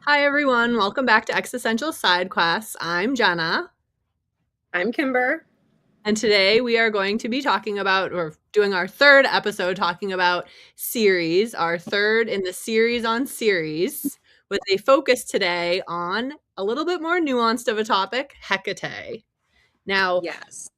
Hi, everyone. Welcome back to Existential Side Quests. I'm Jenna, I'm Kimber. and today we are going to be talking about, or doing our third episode talking about Ceres, our third in the series on Ceres, with a focus today on a little bit more nuanced of a topic, Hekate. Now, Yes.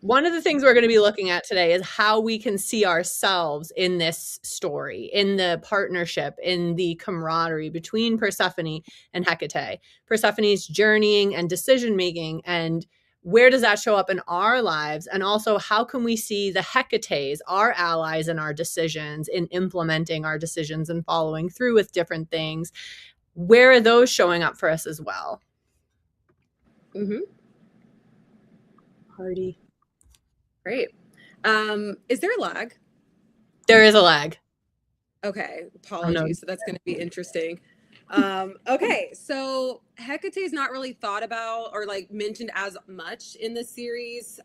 one of the things we're going to be looking at today is how we can see ourselves in this story, in the partnership, in the camaraderie between Persephone and Hecate. Persephone's journeying and decision making, and where does that show up in our lives? And also, how can we see the Hecates, our allies in our decisions, in implementing our decisions and following through with different things? Where are those showing up for us as well? Mm-hmm. Party. Great. Is there a lag? There is a lag. Okay, Oh, no. apologies. So that's going to be interesting. Okay, so Hecate is not really thought about or like mentioned as much in the series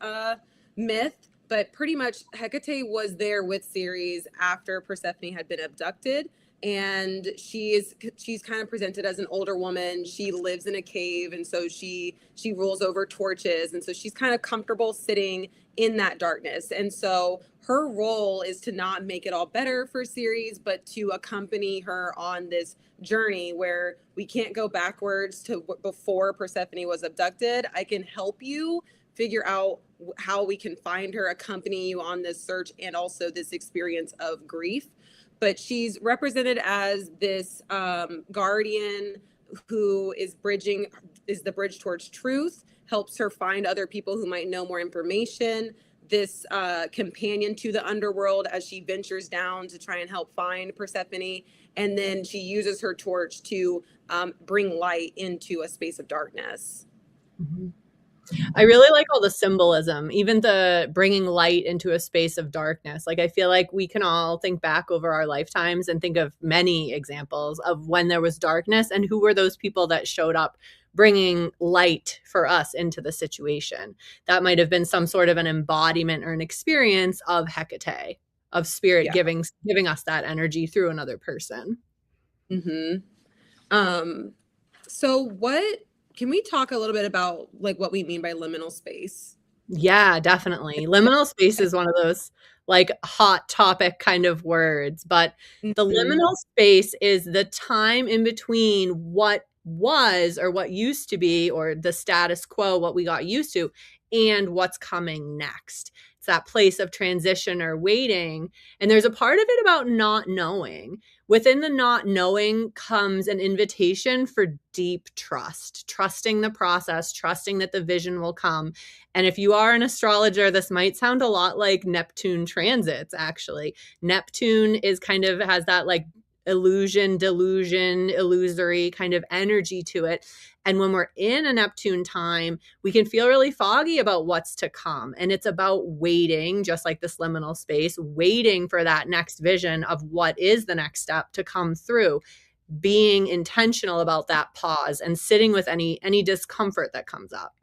myth, but pretty much Hecate was there with Ceres after Persephone had been abducted, and she's kind of presented as an older woman. She lives in a cave, and so she rules over torches, and so she's kind of comfortable sitting in that darkness. And so her role is to not make it all better for Ceres, but to accompany her on this journey where we can't go backwards to before Persephone was abducted. I can help you figure out how we can find her, accompany you on this search, and also this experience of grief. But she's represented as this guardian who is the bridge towards truth, helps her find other people who might know more information, this companion to the underworld as she ventures down to try and help find Persephone. And then she uses her torch to bring light into a space of darkness. Mm-hmm. I really like all the symbolism, even the bringing light into a space of darkness. Like, I feel like we can all think back over our lifetimes and think of many examples of when there was darkness and who were those people that showed up bringing light for us into the situation. That might have been some sort of an embodiment or an experience of Hecate, of spirit Yeah. giving us that energy through another person. Mm-hmm. So what can we talk a little bit about like what we mean by liminal space? Yeah, definitely. Liminal space is one of those like hot topic kind of words, but the Mm-hmm. liminal space is the time in between what was or what used to be or the status quo, what we got used to, and what's coming next. It's that place of transition or waiting. And there's a part of it about not knowing. Within the not knowing comes an invitation for deep trust, trusting the process, trusting that the vision will come. And if you are an astrologer, this might sound a lot like Neptune transits, actually. Neptune is kind of has that like illusion, delusion, illusory kind of energy to it. And when we're in a Neptune time, we can feel really foggy about what's to come. And it's about waiting, just like this liminal space, waiting for that next vision of what is the next step to come through, being intentional about that pause and sitting with any discomfort that comes up.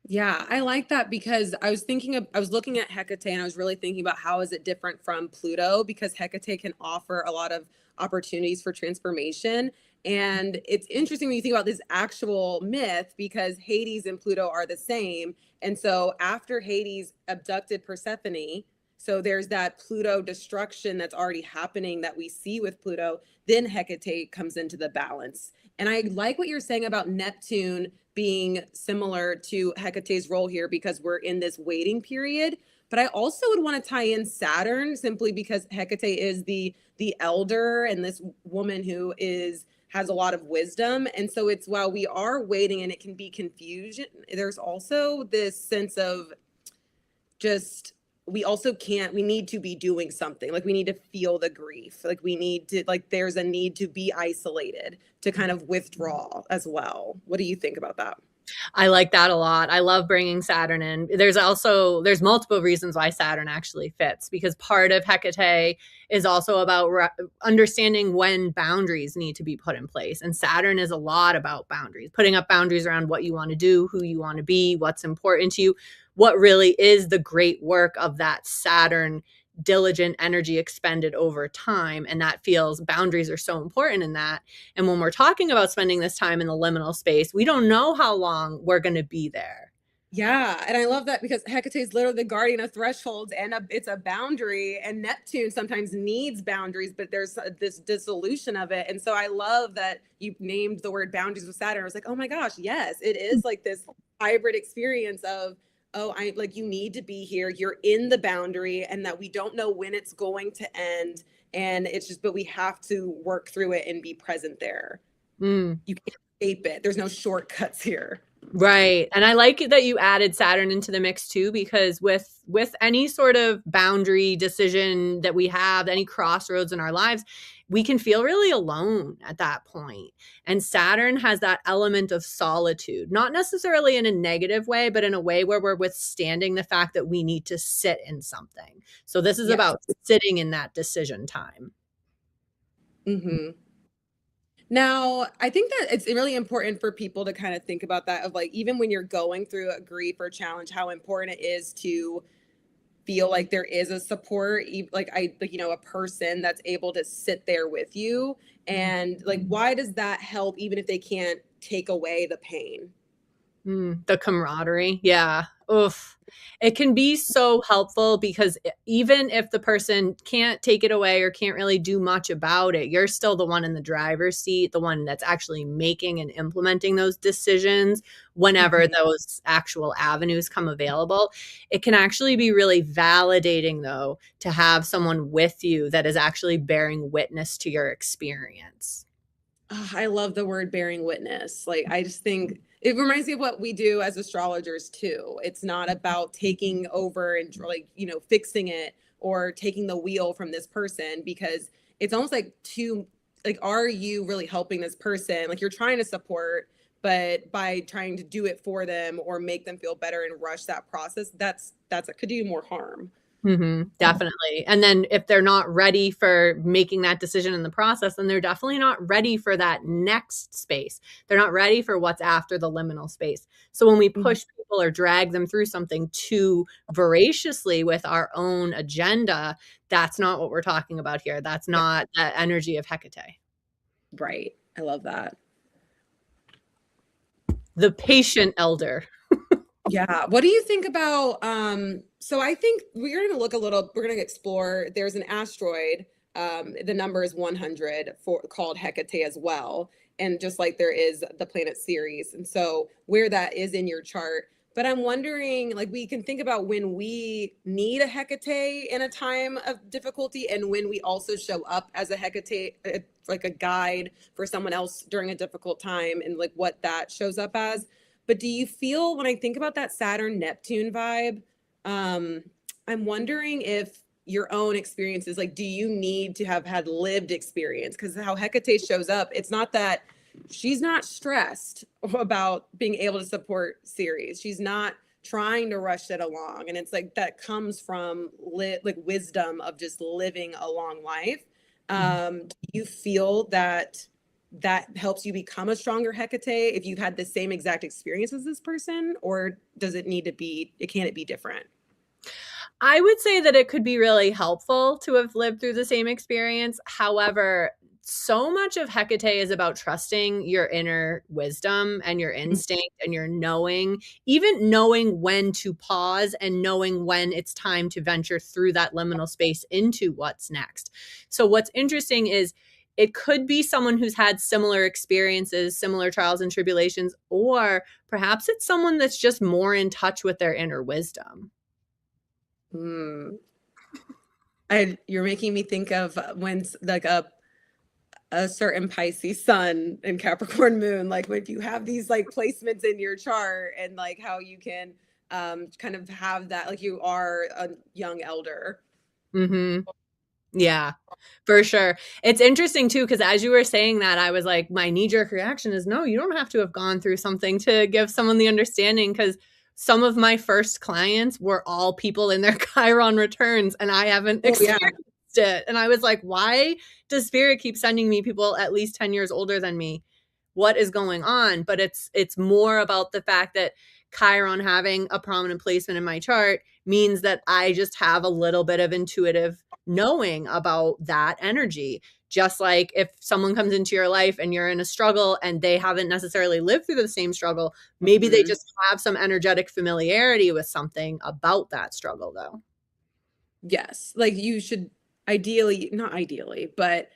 Yeah, I like that because I was looking at Hecate and I was really thinking about how is it different from Pluto, because Hecate can offer a lot of opportunities for transformation. And it's interesting when you think about this actual myth because Hades and Pluto are the same. And so after Hades abducted Persephone, so there's that Pluto destruction that's already happening that we see with Pluto, then Hecate comes into the balance. And I like what you're saying about Neptune being similar to Hecate's role here because we're in this waiting period. But I also would want to tie in Saturn simply because Hecate is the elder and this woman who has a lot of wisdom. And so it's while we are waiting and it can be confusion, there's also this sense of just we need to be doing something, like we need to feel the grief, like we need to, like there's a need to be isolated, to kind of withdraw as well. What do you think about that? I like that a lot. I love bringing Saturn in. There's multiple reasons why Saturn actually fits, because part of Hecate is also about understanding when boundaries need to be put in place. And Saturn is a lot about boundaries, putting up boundaries around what you want to do, who you want to be, what's important to you, what really is the great work of that Saturn diligent energy expended over time. And that feels boundaries are so important in that. And when we're talking about spending this time in the liminal space, we don't know how long we're going to be there. Yeah, and I love that because Hecate is literally the guardian of thresholds, and it's a boundary. And Neptune sometimes needs boundaries, but there's this dissolution of it. And so I love that you named the word boundaries with Saturn. I was like, oh my gosh, yes, it is like this hybrid experience of, oh, I like you need to be here. You're in the boundary, and that we don't know when it's going to end. And it's just, but we have to work through it and be present there. Mm. You can't escape it. There's no shortcuts here. Right. And I like that you added Saturn into the mix too, because with any sort of boundary decision that we have, any crossroads in our lives, we can feel really alone at that point. And Saturn has that element of solitude, not necessarily in a negative way, but in a way where we're withstanding the fact that we need to sit in something. So this is about sitting in that decision time. Mm-hmm. Now, I think that it's really important for people to kind of think about that of like, even when you're going through a grief or challenge, how important it is to feel like there is a support, like a person that's able to sit there with you. And like, why does that help, even if they can't take away the pain? The camaraderie. Yeah. Oof. It can be so helpful because even if the person can't take it away or can't really do much about it, you're still the one in the driver's seat, the one that's actually making and implementing those decisions whenever those actual avenues come available. It can actually be really validating, though, to have someone with you that is actually bearing witness to your experience. Oh, I love the word bearing witness. Like, I just think it reminds me of what we do as astrologers too. It's not about taking over and like, fixing it or taking the wheel from this person, because it's almost like are you really helping this person? Like, you're trying to support, but by trying to do it for them or make them feel better and rush that process, that's it could do more harm. Definitely. And then if they're not ready for making that decision in the process, then they're definitely not ready for that next space. They're not ready for what's after the liminal space. So when we push people or drag them through something too voraciously with our own agenda, that's not what we're talking about here. That's not the energy of Hecate. Right. I love that. The patient elder. Yeah. What do you think about so I think we're going to explore, there's an asteroid, the number is 100 called Hecate as well, and just like there is the planet Ceres. And so where that is in your chart, but I'm wondering, like, we can think about when we need a Hecate in a time of difficulty and when we also show up as a Hecate, like a guide for someone else during a difficult time, and like what that shows up as. But do you feel, when I think about that Saturn Neptune vibe, I'm wondering if your own experiences, like, do you need to have had lived experience? Because how Hecate shows up, it's not that she's not stressed about being able to support Ceres. She's not trying to rush it along. And it's like that comes from like wisdom of just living a long life. Do you feel that helps you become a stronger Hecate if you've had the same exact experience as this person, or does it need to be, can it be different? I would say that it could be really helpful to have lived through the same experience. However, so much of Hecate is about trusting your inner wisdom and your instinct and your knowing, even knowing when to pause and knowing when it's time to venture through that liminal space into what's next. So what's interesting is it could be someone who's had similar experiences, similar trials and tribulations, or perhaps it's someone that's just more in touch with their inner wisdom. You're making me think of when like a certain Pisces sun and Capricorn moon, like if you have these like placements in your chart, and like how you can kind of have that, like you are a young elder. Yeah, for sure. It's interesting too, because as you were saying that, I was like, my knee-jerk reaction is, no, you don't have to have gone through something to give someone the understanding, because some of my first clients were all people in their Chiron returns, and I haven't experienced it. And I was like, why does Spirit keep sending me people at least 10 years older than me? What is going on? But it's more about the fact that Chiron having a prominent placement in my chart means that I just have a little bit of intuitive knowing about that energy. Just like if someone comes into your life and you're in a struggle and they haven't necessarily lived through the same struggle, maybe they just have some energetic familiarity with something about that struggle, though. Yes. Like you should ideally, not ideally, but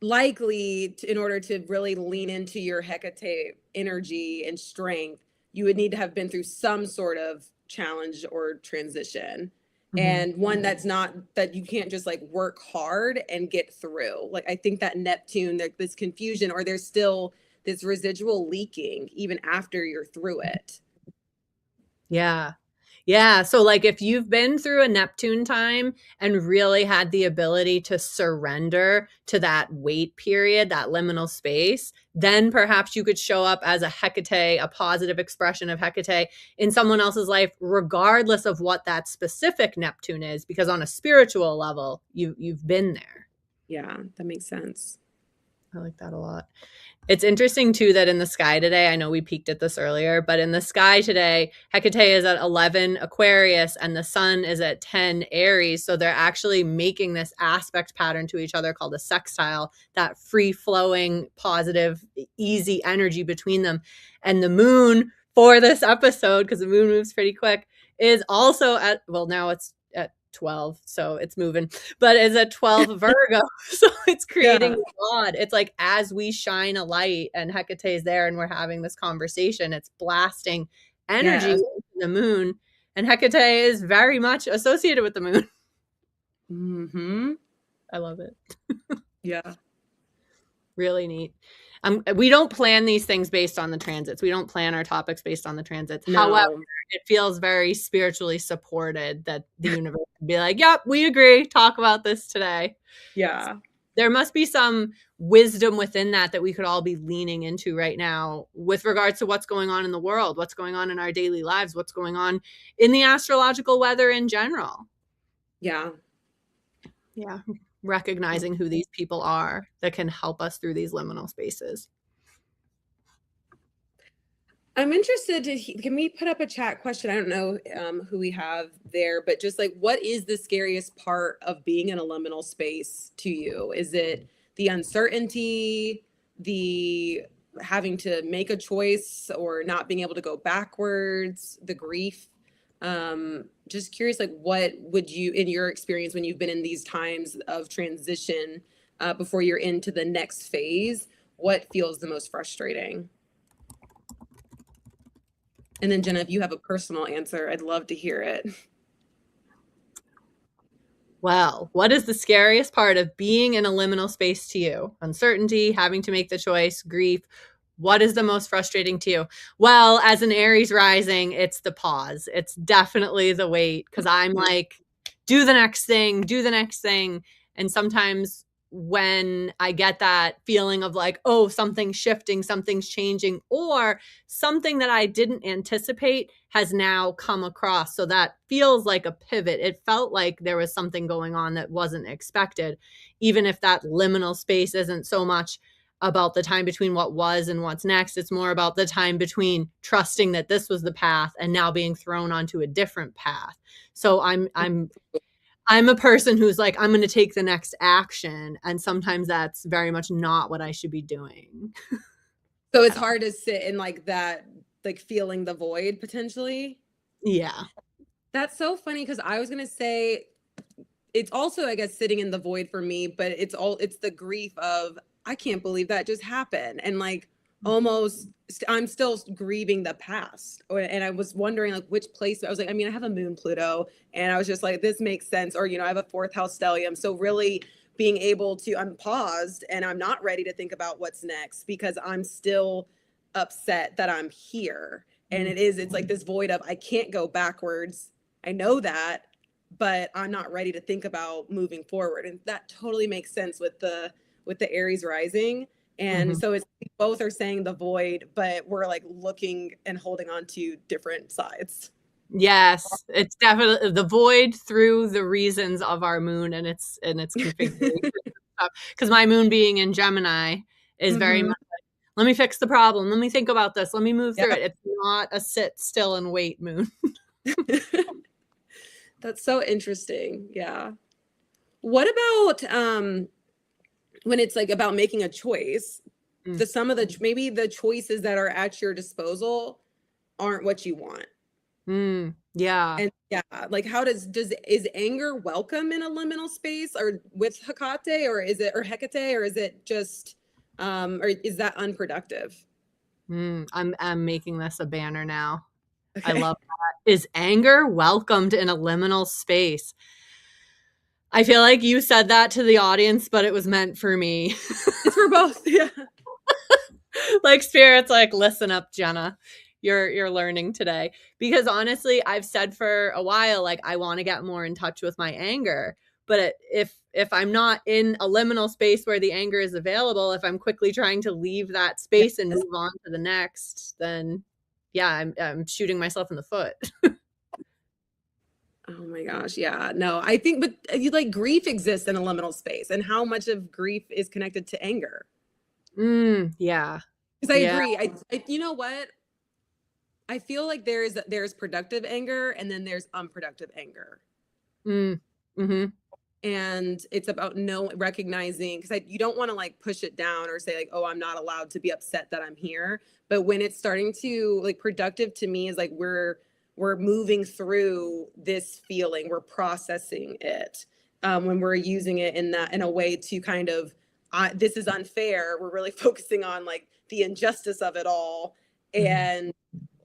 likely in order to really lean into your Hecate energy and strength, you would need to have been through some sort of challenge or transition. And one that's not, that you can't just like work hard and get through. Like I think that Neptune, like this confusion, or there's still this residual leaking even after you're through it. Yeah. Yeah. So, like, if you've been through a Neptune time and really had the ability to surrender to that wait period, that liminal space, then perhaps you could show up as a Hecate, a positive expression of Hecate in someone else's life, regardless of what that specific Neptune is, because on a spiritual level, you've been there. Yeah, that makes sense. I like that a lot. It's interesting, too, that in the sky today, I know we peeked at this earlier, but in the sky today, Hecate is at 11 Aquarius and the sun is at 10 Aries. So they're actually making this aspect pattern to each other called a sextile, that free-flowing, positive, easy energy between them. And the moon for this episode, because the moon moves pretty quick, is also at, well, now it's at 12, so it's moving, but it's at 12 Virgo. So it's creating God. It's like as we shine a light and Hecate is there and we're having this conversation, it's blasting energy into the moon. And Hecate is very much associated with the moon. I love it. Yeah. Really neat. We don't plan these things based on the transits. We don't plan our topics based on the transits. No. However, it feels very spiritually supported that the universe can be like, yep, we agree. Talk about this today. Yeah. So there must be some wisdom within that we could all be leaning into right now with regards to what's going on in the world, what's going on in our daily lives, what's going on in the astrological weather in general. Yeah. Yeah. Recognizing who these people are that can help us through these liminal spaces. I'm interested can we put up a chat question? I don't know who we have there, but just like, what is the scariest part of being in a liminal space to you? Is it the uncertainty, the having to make a choice or not being able to go backwards, the grief? Just curious, like, what would you, in your experience, when you've been in these times of transition before you're into the next phase, what feels the most frustrating? And then Jenna, if you have a personal answer, I'd love to hear it. Well, what is the scariest part of being in a liminal space to you? Uncertainty, having to make the choice, grief. What is the most frustrating to you? Well, as an Aries rising, it's the pause. It's definitely the wait, because I'm like, do the next thing, do the next thing. And sometimes when I get that feeling of like, oh, something's shifting, something's changing, or something that I didn't anticipate has now come across. So that feels like a pivot. It felt like there was something going on that wasn't expected, even if that liminal space isn't so much about the time between what was and what's next. It's more about the time between trusting that this was the path and now being thrown onto a different path. So I'm a person who's like, I'm going to take the next action. And sometimes that's very much not what I should be doing. So it's hard to sit in like that, like feeling the void potentially. Yeah. That's so funny, because I was going to say it's also, I guess, sitting in the void for me, but it's the grief of, I can't believe that just happened. And like, almost, I'm still grieving the past. And I was wondering like which place. I was like, I mean, I have a moon Pluto, and I was just like, this makes sense. Or, I have a 4th house stellium. So really being able to, I'm paused and I'm not ready to think about what's next, because I'm still upset that I'm here. And it's like this void of, I can't go backwards. I know that, but I'm not ready to think about moving forward. And that totally makes sense with the Aries rising. And so it's, we both are saying the void, but we're like looking and holding on to different sides. Yes, it's definitely the void through the reasons of our moon and its configuration. Because my moon being in Gemini is very much like, Let me fix the problem. Let me think about this. Let me move through Yeah. it. It's not a sit still and wait moon. That's so interesting. Yeah. What about when it's like about making a choice? Mm. The some of the maybe the choices that are at your disposal aren't what you want. Yeah. And yeah, like how does is anger welcome in a liminal space or with Hekate, or is it or Hecate, or is it just or is that unproductive? I'm making this a banner now. I Okay. love that. Is anger welcomed in a liminal space? I feel like you said that to the audience, but it was meant for me. It's for both. Yeah. Like spirits like, listen up, Jenna. You're learning today. Because honestly, I've said for a while, like I want to get more in touch with my anger. But if I'm not in a liminal space where the anger is available, if I'm quickly trying to leave that space and Yes. move on to the next, then yeah, I'm shooting myself in the foot. Oh my gosh. Yeah. No, I think, but you like grief exists in a liminal space, and how much of grief is connected to anger? Yeah. Because I Yeah. agree. You know what? I feel like there's productive anger and then there's unproductive anger. Mm. Mhm. And it's about no recognizing, because you don't want to like push it down or say like, oh, I'm not allowed to be upset that I'm here. But when it's starting to like, productive to me is like we're moving through this feeling, we're processing it, when we're using it in that in a way to kind of, this is unfair, we're really focusing on like the injustice of it all, Mhm. and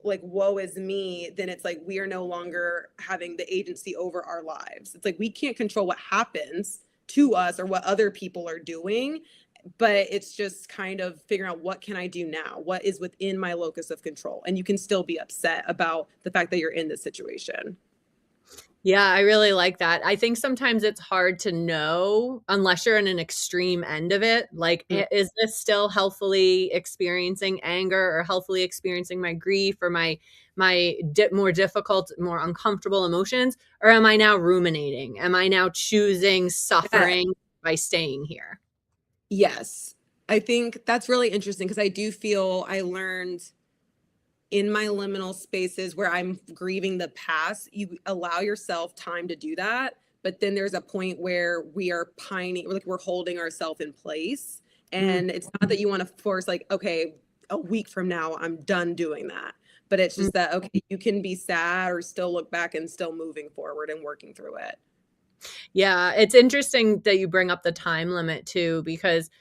like woe is me, then it's like we are no longer having the agency over our lives. It's like we can't control what happens to us or what other people are doing, but it's just kind of figuring out what can I do now, what is within my locus of control, and you can still be upset about the fact that you're in this situation. Yeah, I really like that. I think sometimes it's hard to know unless you're in an extreme end of it. Like, Mm. is this still healthfully experiencing anger or healthfully experiencing my grief or my more difficult, more uncomfortable emotions? Or am I now ruminating? Am I now choosing Yeah. suffering by staying here? Yes, I think that's really interesting because I do feel I learned in my liminal spaces where I'm grieving the past, you allow yourself time to do that. But then there's a point where we are pining, like we're holding ourselves in place. Mm, And it's not that you want to force, like, okay, a week from now, I'm done doing that. But it's mm. just that, okay, you can be sad or still look back and still moving forward and working through it. Yeah, it's interesting that you bring up the time limit too, because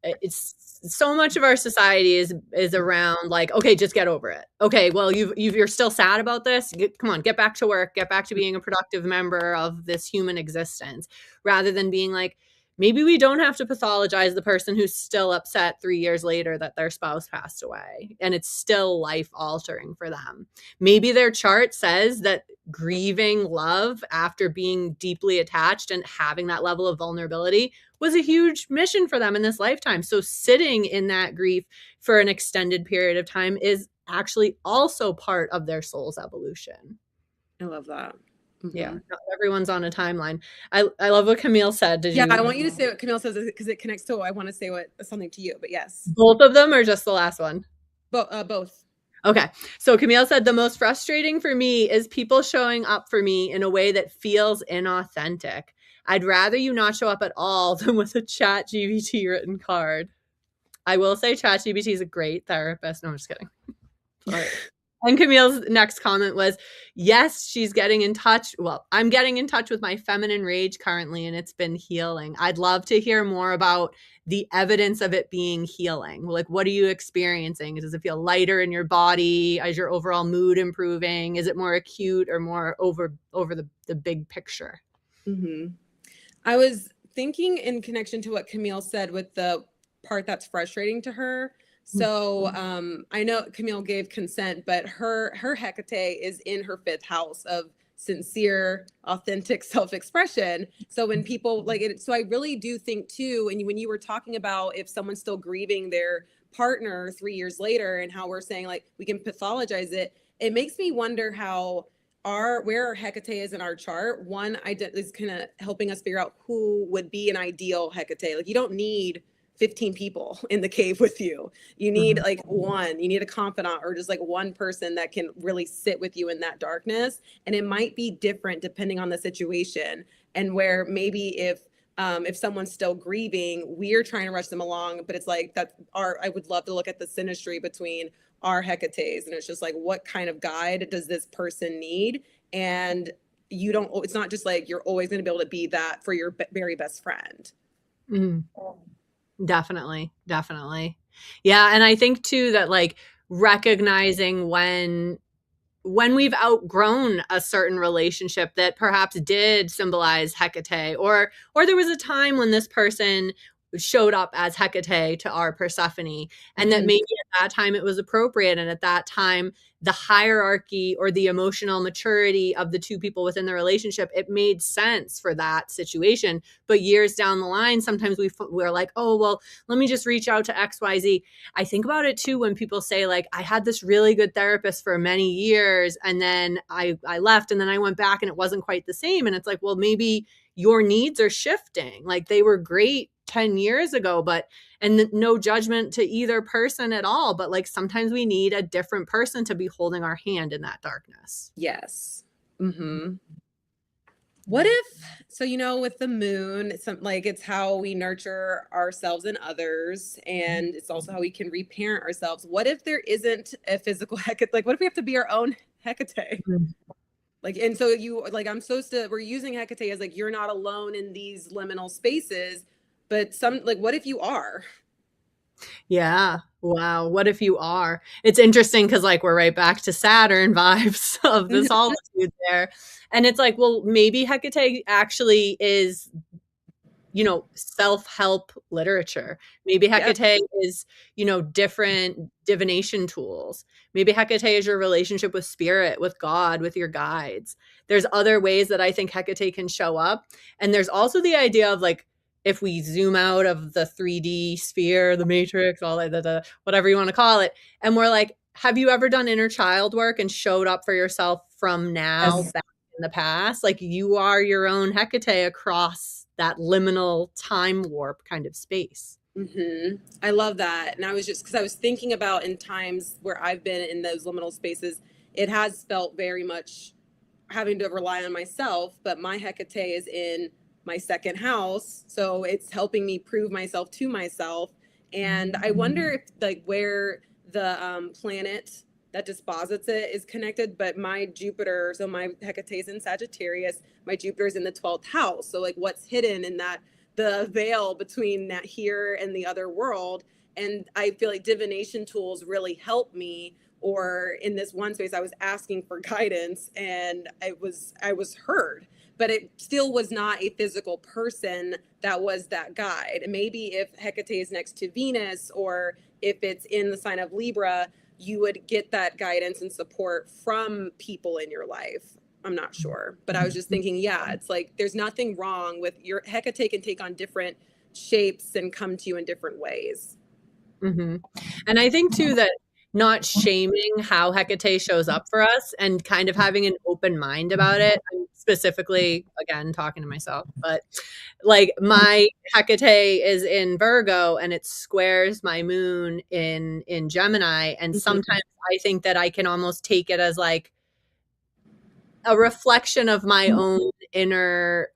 it's so much of our society is around like, okay, just get over it. Okay, well, you're still sad about this. Come on, get back to work, get back to being a productive member of this human existence, rather than being like, maybe we don't have to pathologize the person who's still upset 3 years later that their spouse passed away and it's still life altering for them. Maybe their chart says that grieving love after being deeply attached and having that level of vulnerability was a huge mission for them in this lifetime. So sitting in that grief for an extended period of time is actually also part of their soul's evolution. I love that. Yeah, Hmm. not everyone's on a timeline. I love what Camille said. Did Yeah, I you want you to say what Camille says because it connects to, I want to say what something to you, but yes, both of them or just the last one? both. Okay. So Camille said the most frustrating for me is people showing up for me in a way that feels inauthentic. I'd rather you not show up at all than with a chat GBT written card. I will say ChatGPT is a great therapist. No, I'm just kidding. But and Camille's next comment was, yes, she's getting in touch. Well, I'm getting in touch with my feminine rage currently, and it's been healing. I'd love to hear more about the evidence of it being healing. Like, what are you experiencing? Does it feel lighter in your body? Is your overall mood improving? Is it more acute or more over the big picture? Hmm. I was thinking in connection to what Camille said with the part that's frustrating to her. So I know Camille gave consent, but her Hecate is in her fifth house of sincere, authentic self-expression. So when people like it, so I really do think too, and when you were talking about if someone's still grieving their partner 3 years later and how we're saying like we can pathologize it, it makes me wonder how our where our Hecate is in our chart. One is kind of helping us figure out who would be an ideal Hecate. Like you don't need 15 people in the cave with you. You need Mhm. like one, you need a confidant or just like one person that can really sit with you in that darkness. And it might be different depending on the situation. And where maybe if someone's still grieving, we're trying to rush them along, but it's like that's our, I would love to look at the synastry between our Hecates. And it's just like, what kind of guide does this person need? And you don't, it's not just like you're always going to be able to be that for your very best friend. Mhm. Definitely, definitely. Yeah, and I think too that like recognizing when we've outgrown a certain relationship that perhaps did symbolize Hecate, or there was a time when this person showed up as Hecate to our Persephone, and that Mm-hmm. maybe at that time it was appropriate, and at that time the hierarchy or the emotional maturity of the two people within the relationship, it made sense for that situation. But years down the line, sometimes we're like, oh well, let me just reach out to XYZ. I think about it too when people say like, I had this really good therapist for many years and then I left and then I went back and it wasn't quite the same. And it's like, well, maybe your needs are shifting. Like they were great 10 years ago, but, and no judgment to either person at all. But like sometimes we need a different person to be holding our hand in that darkness. Yes. Mm-hmm. What if, so with the moon, it's like it's how we nurture ourselves and others, and it's also how we can reparent ourselves. What if there isn't a physical Hecate? Like, what if we have to be our own Hecate? Mhm. Like, and so you like, I'm supposed to, we're using Hecate as like, you're not alone in these liminal spaces, but some, like, what if you are? Yeah. Wow. What if you are? It's interesting because, like, we're right back to Saturn vibes of the solitude there. And it's like, well, maybe Hecate actually is, self-help literature. Maybe Yeah. Hecate is, different divination tools. Maybe Hecate is your relationship with spirit, with God, with your guides. There's other ways that I think Hecate can show up. And there's also the idea of like, if we zoom out of the 3D sphere, the matrix, all that, whatever you want to call it, and we're like, have you ever done inner child work and showed up for yourself from now Yes. back in the past? Like you are your own Hecate across that liminal time warp kind of space. Mm-hmm. I love that. And I was just, because I was thinking about in times where I've been in those liminal spaces, it has felt very much having to rely on myself, but my Hecate is in my second house. So it's helping me prove myself to myself. And I wonder if, like, where the planet that disposits it is connected, but my Jupiter, so my Hecate is in Sagittarius, my Jupiter is in the 12th house. So, like, what's hidden in that, the veil between that here and the other world. And I feel like divination tools really help me, or in this one space I was asking for guidance and I was heard, but it still was not a physical person that was that guide. Maybe if Hecate is next to Venus, or if it's in the sign of Libra, you would get that guidance and support from people in your life. I'm not sure, but I was just thinking, yeah, it's like there's nothing wrong with your Hecate can take on different shapes and come to you in different ways. Mm-hmm. And I think too that not shaming how Hecate shows up for us and kind of having an open mind about it. I'm specifically, again, talking to myself, but like my Hecate is in Virgo and it squares my moon in Gemini. And sometimes I think that I can almost take it as like a reflection of my own inner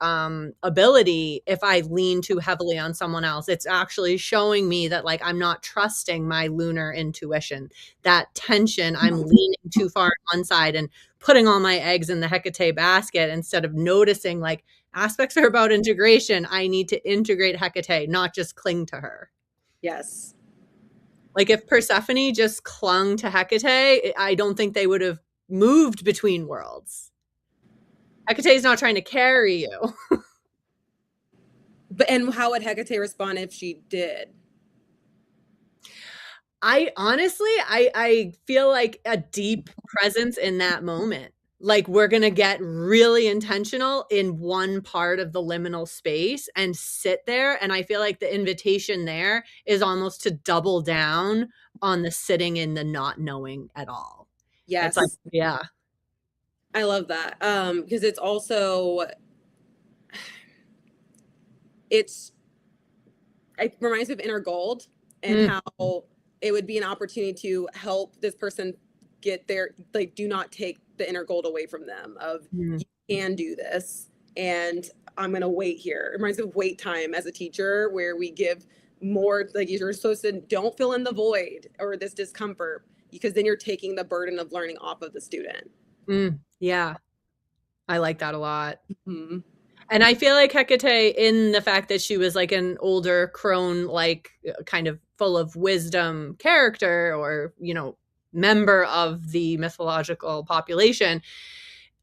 ability. If I lean too heavily on someone else, it's actually showing me that like I'm not trusting my lunar intuition. That tension, I'm leaning too far on one side and putting all my eggs in the Hecate basket instead of noticing like aspects are about integration. I need to integrate Hecate, not just cling to her. Yes. Like if Persephone just clung to Hecate, I don't think they would have moved between worlds. Hecate's not trying to carry you. But and how would Hecate respond if she did? I honestly, I feel like a deep presence in that moment. Like we're gonna get really intentional in one part of the liminal space and sit there. And I feel like the invitation there is almost to double down on the sitting in the not knowing at all. It's like, Yes, yeah. I love that. Because it's also, it's it reminds me of Inner Gold and Mm. how it would be an opportunity to help this person get their, like, do not take the inner gold away from them of Mm. you can do this and I'm going to wait here. It reminds me of wait time as a teacher where we give more, like you're supposed to don't fill in the void or this discomfort because then you're taking the burden of learning off of the student. Yeah, I like that a lot. Mm-hmm. And I feel like Hecate, in the fact that she was like an older crone, like kind of full of wisdom character, or, you know, member of the mythological population,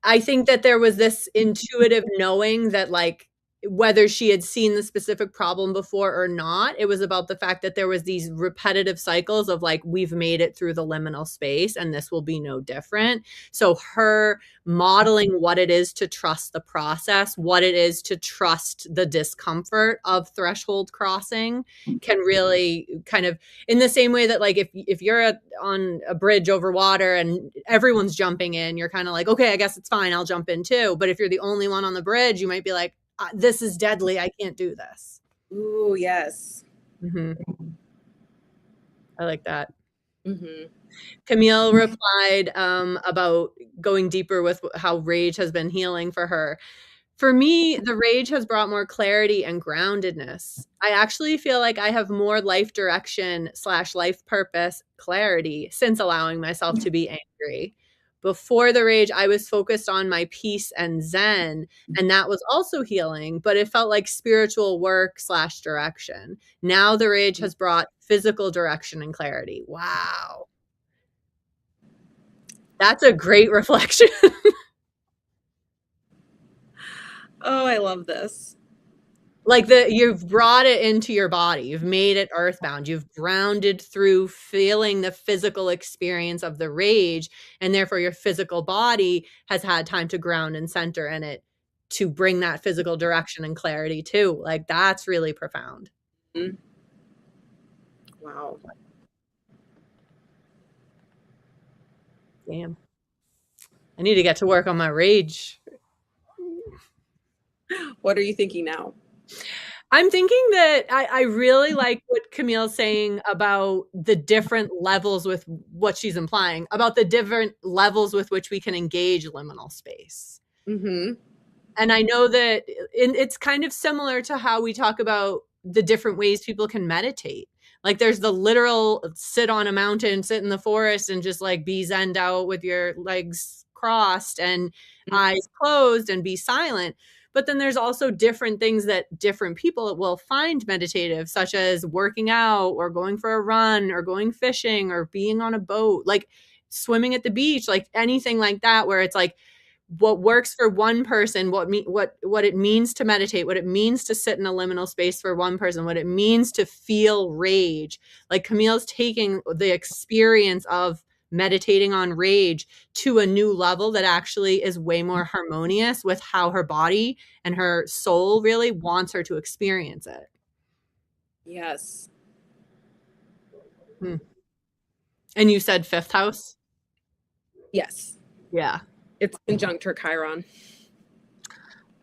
I think that there was this intuitive knowing that, like, whether she had seen the specific problem before or not, it was about the fact that there was these repetitive cycles of like, we've made it through the liminal space and this will be no different. So her modeling what it is to trust the process, what it is to trust the discomfort of threshold crossing, can really kind of, in the same way that, like, if you're on a bridge over water and everyone's jumping in, you're kind of like, okay, I guess it's fine, I'll jump in too. But if you're the only one on the bridge, you might be like, this is deadly, I can't do this. Ooh, yes. Mm-hmm. I like that. Mm-hmm. Camille replied about going deeper with how rage has been healing for her. For me, the rage has brought more clarity and groundedness. I actually feel like I have more life direction / life purpose clarity since allowing myself to be angry. Before the rage, I was focused on my peace and zen, and that was also healing, but it felt like spiritual work / direction. Now the rage has brought physical direction and clarity. Wow. That's a great reflection. Oh, I love this. Like, you've brought it into your body. You've made it earthbound. You've grounded through feeling the physical experience of the rage, and therefore your physical body has had time to ground and center in it to bring that physical direction and clarity too. Like, that's really profound. Mm-hmm. Wow. Damn. I need to get to work on my rage. What are you thinking now? I'm thinking that I really like what Camille's saying about the different levels with what she's implying, about the different levels with which we can engage liminal space. Mm-hmm. And I know that it's kind of similar to how we talk about the different ways people can meditate. Like, there's the literal sit on a mountain, sit in the forest, and just like be zened out with your legs crossed and eyes closed and be silent. But then there's also different things that different people will find meditative, such as working out or going for a run or going fishing or being on a boat, like swimming at the beach, like anything like that, where it's like, what works for one person, what it means to meditate, what it means to sit in a liminal space for one person, what it means to feel rage. Like, Camille's taking the experience of meditating on rage to a new level that actually is way more harmonious with how her body and her soul really wants her to experience it. Yes. And you said 5th house? Yes. Yeah. It's conjunct her Chiron.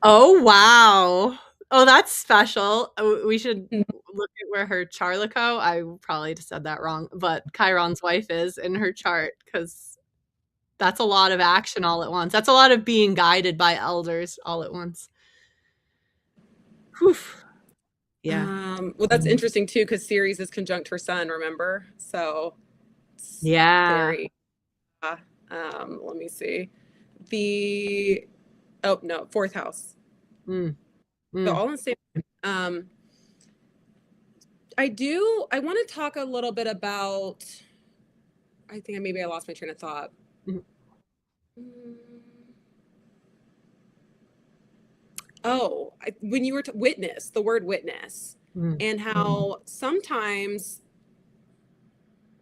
Oh, wow. Oh, that's special. We should look at where her Charlico, I probably just said that wrong, but Chiron's wife is in her chart, because that's a lot of action all at once. That's a lot of being guided by elders all at once. Whew. Yeah. Well, that's interesting too, because Ceres is conjunct her sun, remember? So it's Yeah. very, let me see. Oh no, 4th house. So all in the same. I want to talk a little bit about, I think maybe I lost my train of thought. Oh, when you were witness, the word witness, and how sometimes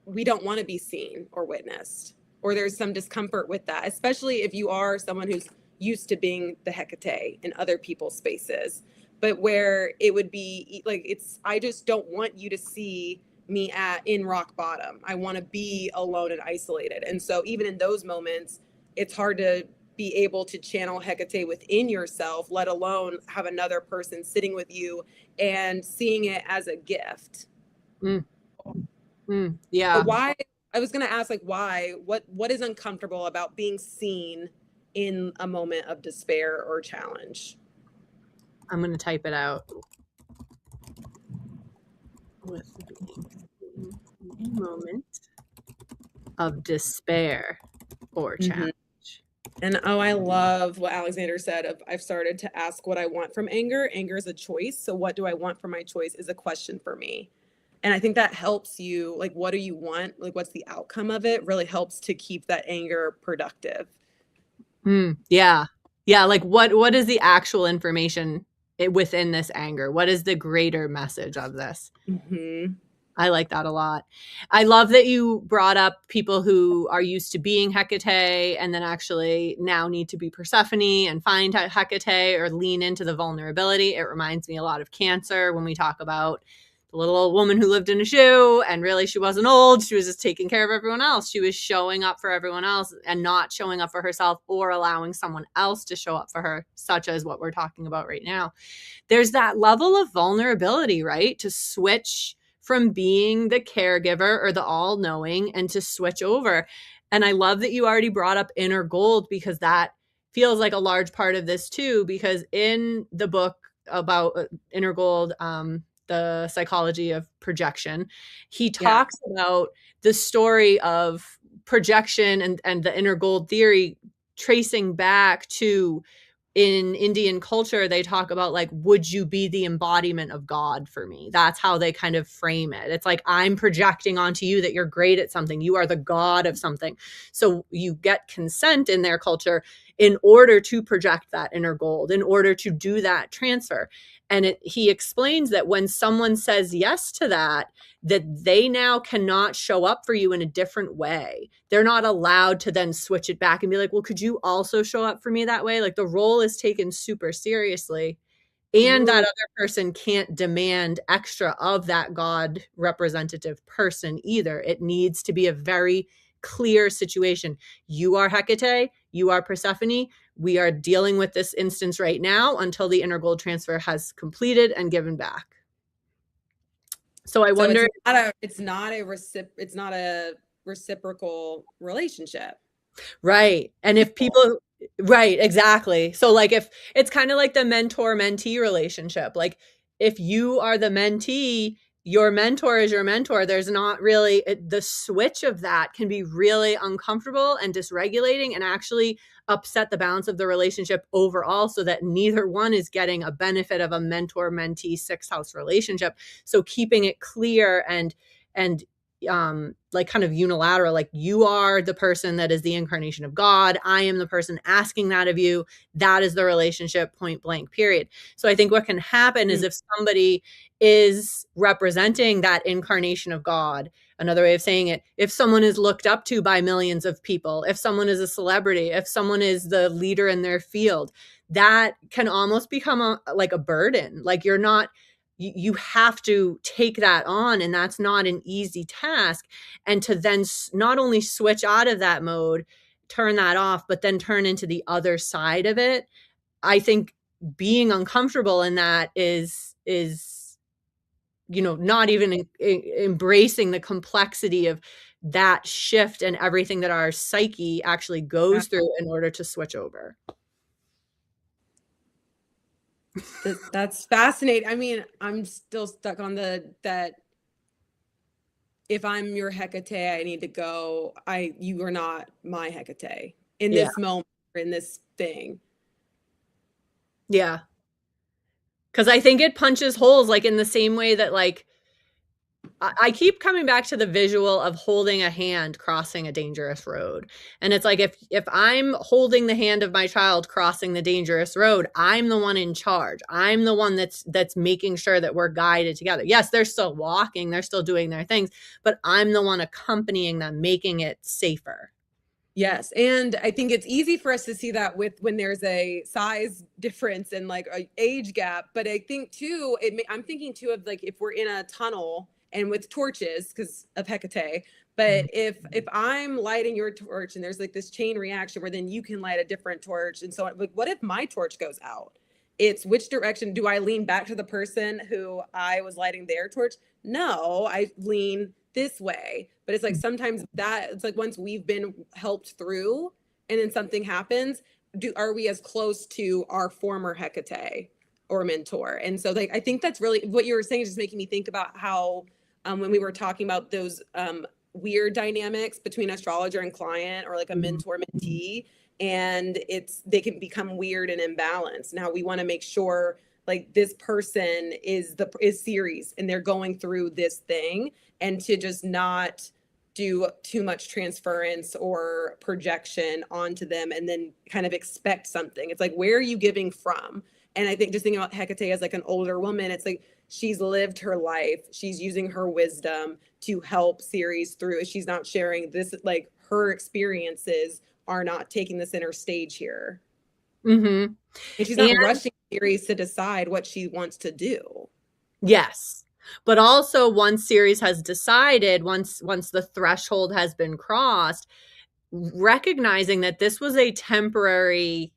we don't want to be seen or witnessed, or there's some discomfort with that, especially if you are someone who's used to being the Hekate in other people's spaces, but where it would be like, I just don't want you to see me in rock bottom. I want to be alone and isolated. And so even in those moments, it's hard to be able to channel Hecate within yourself, let alone have another person sitting with you and seeing it as a gift. Mm, But yeah. why, I was going to ask, like, why, what is uncomfortable about being seen in a moment of despair or challenge? I'm going to type it out. With being in a moment of despair or Mm-hmm. challenge. And oh, I love what Alexander said of I've started to ask what I want from anger. Anger is a choice. So what do I want from my choice is a question for me. And I think that helps you, like, what do you want? Like, what's the outcome of it? Really helps to keep that anger productive. Yeah. Yeah. Like what is the actual information within this anger? What is the greater message of this? Mm-hmm. I like that a lot. I love that you brought up people who are used to being Hecate and then actually now need to be Persephone and find Hecate or lean into the vulnerability. It reminds me a lot of Cancer when we talk about the little old woman who lived in a shoe and really she wasn't old. She was just taking care of everyone else. She was showing up for everyone else and not showing up for herself or allowing someone else to show up for her, such as what we're talking about right now. There's that level of vulnerability, right? To switch from being the caregiver or the all knowing and to switch over. And I love that you already brought up inner gold because that feels like a large part of this too. Because in the book about inner gold, the psychology of projection, he Yeah. talks about the story of projection and the inner gold theory tracing back to in Indian culture, they talk about like, would you be the embodiment of God for me? That's how they kind of frame it. It's like, I'm projecting onto you that you're great at something. You are the God of something. So you get consent in their culture in order to project that inner gold, in order to do that transfer. And he explains that when someone says yes to that, that they now cannot show up for you in a different way. They're not allowed to then switch it back and be like, well, could you also show up for me that way? Like the role is taken super seriously. And that Ooh. other person can't demand extra of that God representative person either. It needs to be a very clear situation. You are Hecate, you are Persephone. We are dealing with this instance right now until the inner gold transfer has completed and given back. So I So wonder. it's not a reciprocal relationship. Right. And if people, right, exactly. So, like, if it's kind of like the mentor mentee relationship, like, if you are the mentee, your mentor is your mentor. There's not really the switch of that can be really uncomfortable and dysregulating and actually upset the balance of the relationship overall so that neither one is getting a benefit of a mentor mentee sixth house relationship. So, keeping it clear and like kind of unilateral, like you are the person that is the incarnation of God, I am the person asking that of you, that is the relationship, point blank, period. So I think what can happen is if somebody is representing that incarnation of God, another way of saying it, if someone is looked up to by millions of people, if someone is a celebrity, if someone is the leader in their field, that can almost become like a burden. Like you're not, you have to take that on, and that's not an easy task. And to then not only switch out of that mode, turn that off, but then turn into the other side of it, I think being uncomfortable in that is not even embracing the complexity of that shift and everything that our psyche actually goes through in order to switch over. That's fascinating. I mean, I'm still stuck on that if I'm your Hecate, I need to go. You are not my Hecate in Yeah. this moment, in this thing. Yeah. Because I think it punches holes, like in the same way that, like, I keep coming back to the visual of holding a hand crossing a dangerous road. And it's like if I'm holding the hand of my child crossing the dangerous road, I'm the one in charge. I'm the one that's making sure that we're guided together. Yes, they're still walking, they're still doing their things, but I'm the one accompanying them, making it safer. Yes, and I think it's easy for us to see that with when there's a size difference and like a age gap. But I think too, I'm thinking too of like if we're in a tunnel and with torches because of Hecate. But if I'm lighting your torch and there's like this chain reaction where then you can light a different torch and so on, like what if my torch goes out? It's which direction do I lean back to the person who I was lighting their torch? No, I lean this way. But it's like sometimes that it's like once we've been helped through and then something happens, are we as close to our former Hecate or mentor? And so like I think that's really what you were saying is just making me think about how when we were talking about those weird dynamics between astrologer and client or like a mentor mentee, and they can become weird and imbalanced. Now we want to make sure like this person is Ceres and they're going through this thing, and to just not do too much transference or projection onto them and then kind of expect something. It's like, where are you giving from? And I think just thinking about Hecate as like an older woman, it's like she's lived her life. She's using her wisdom to help Ceres through. She's not sharing this, like her experiences are not taking the center stage here. Mm-hmm. And she's not rushing Ceres to decide what she wants to do. Yes. But also once Ceres has decided, once the threshold has been crossed, recognizing that this was a temporary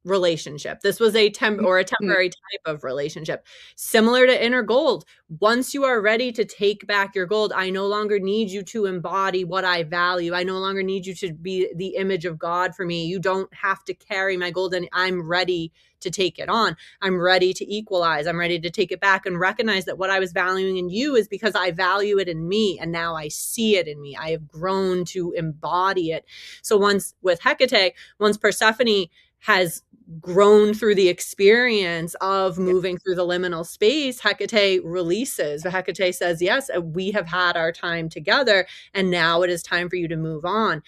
relationship. This was a temporary type of relationship, similar to inner gold. Once you are ready to take back your gold, I no longer need you to embody what I value. I no longer need you to be the image of God for me. You don't have to carry my gold, and I'm ready to take it on. I'm ready to equalize. I'm ready to take it back and recognize that what I was valuing in you is because I value it in me, and now I see it in me. I have grown to embody it. So once with Hecate, once Persephone has grown through the experience of moving through the liminal space, Hecate releases. Hecate says, yes, we have had our time together, and now it is time for you to move on.